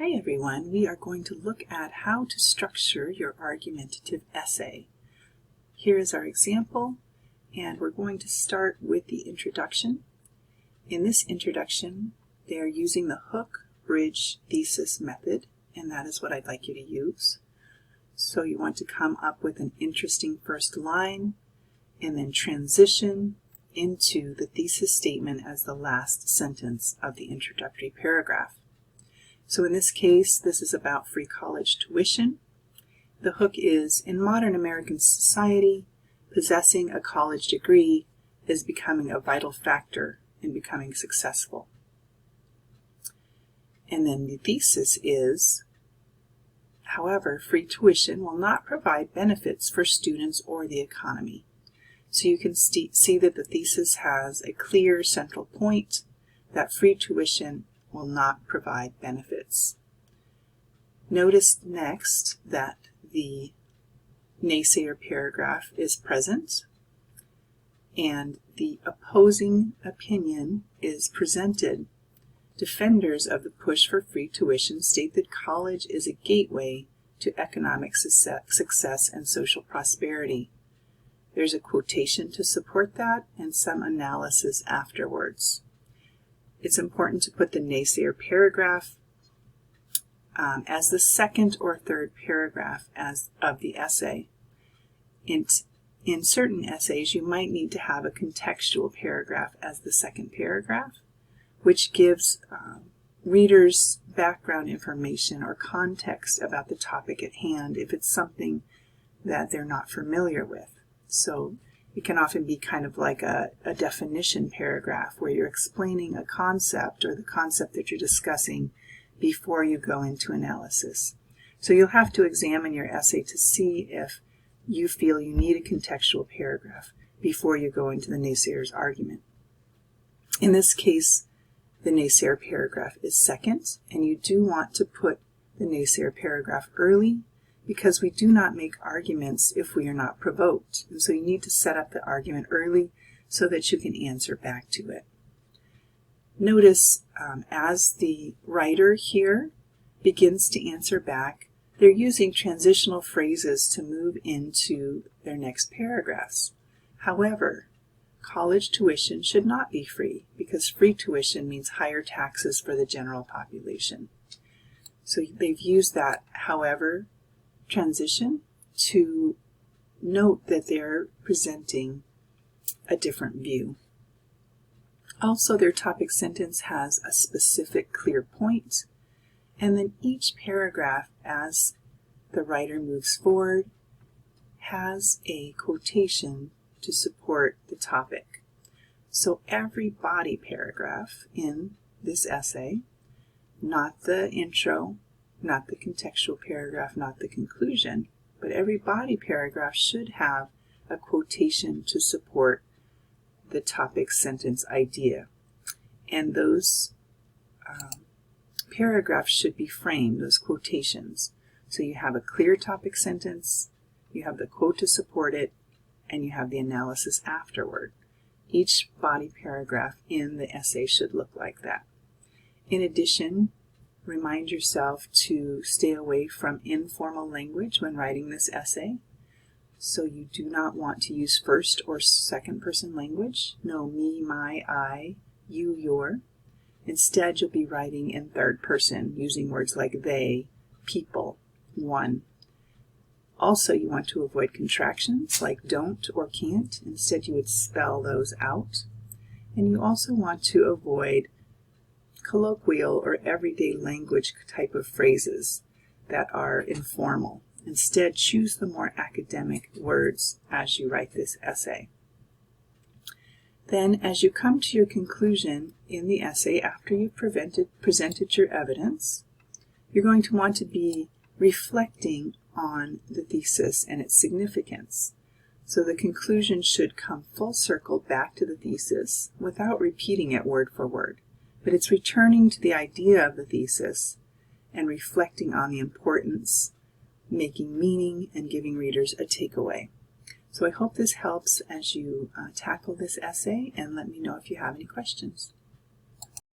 Hi everyone, we are going to look at how to structure your argumentative essay. Here is our example, and we're going to start with the introduction. In this introduction, they are using the hook, bridge, thesis method, and that is what I'd like you to use. So you want to come up with an interesting first line, and then transition into the thesis statement as the last sentence of the introductory paragraph. So in this case, this is about free college tuition. The hook is, in modern American society, possessing a college degree is becoming a vital factor in becoming successful. And then the thesis is, however, free tuition will not provide benefits for students or the economy. So you can see that the thesis has a clear central point that free tuition will not provide benefits. Notice next that the Naysayer paragraph is present and the opposing opinion is presented. Defenders of the push for free tuition state that college is a gateway to economic success and social prosperity. There's a quotation to support that and some analysis afterwards. It's important to put the Naysayer paragraph as the second or third paragraph of the essay. In certain essays, you might need to have a contextual paragraph as the second paragraph, which gives readers background information or context about the topic at hand if it's something that they're not familiar with. So it can often be kind of like a definition paragraph where you're explaining a concept or the concept that you're discussing before you go into analysis. So you'll have to examine your essay to see if you feel you need a contextual paragraph before you go into the naysayer's argument. In this case, the Naysayer paragraph is second, and you do want to put the Naysayer paragraph early, because we do not make arguments if we are not provoked. And so you need to set up the argument early so that you can answer back to it. Notice as the writer here begins to answer back, they're using transitional phrases to move into their next paragraphs. However, college tuition should not be free, because free tuition means higher taxes for the general population. So they've used that however transition to note that they're presenting a different view. Also, their topic sentence has a specific clear point, and then each paragraph, as the writer moves forward, has a quotation to support the topic. So every body paragraph in this essay, not the intro, not the contextual paragraph, not the conclusion, but every body paragraph should have a quotation to support the topic sentence idea. And those paragraphs should be framed, those quotations. So you have a clear topic sentence, you have the quote to support it, and you have the analysis afterward. Each body paragraph in the essay should look like that. In addition, remind yourself to stay away from informal language when writing this essay. So you do not want to use first or second person language. No me, my, I, you, your. Instead, you'll be writing in third person using words like they, people, one. Also, you want to avoid contractions like don't or can't. Instead, you would spell those out. And you also want to avoid colloquial or everyday language type of phrases that are informal. Instead, choose the more academic words as you write this essay. Then, as you come to your conclusion in the essay after you've presented your evidence, you're going to want to be reflecting on the thesis and its significance. So the conclusion should come full circle back to the thesis without repeating it word for word. But it's returning to the idea of the thesis and reflecting on the importance, making meaning, and giving readers a takeaway. So I hope this helps as you tackle this essay, and let me know if you have any questions.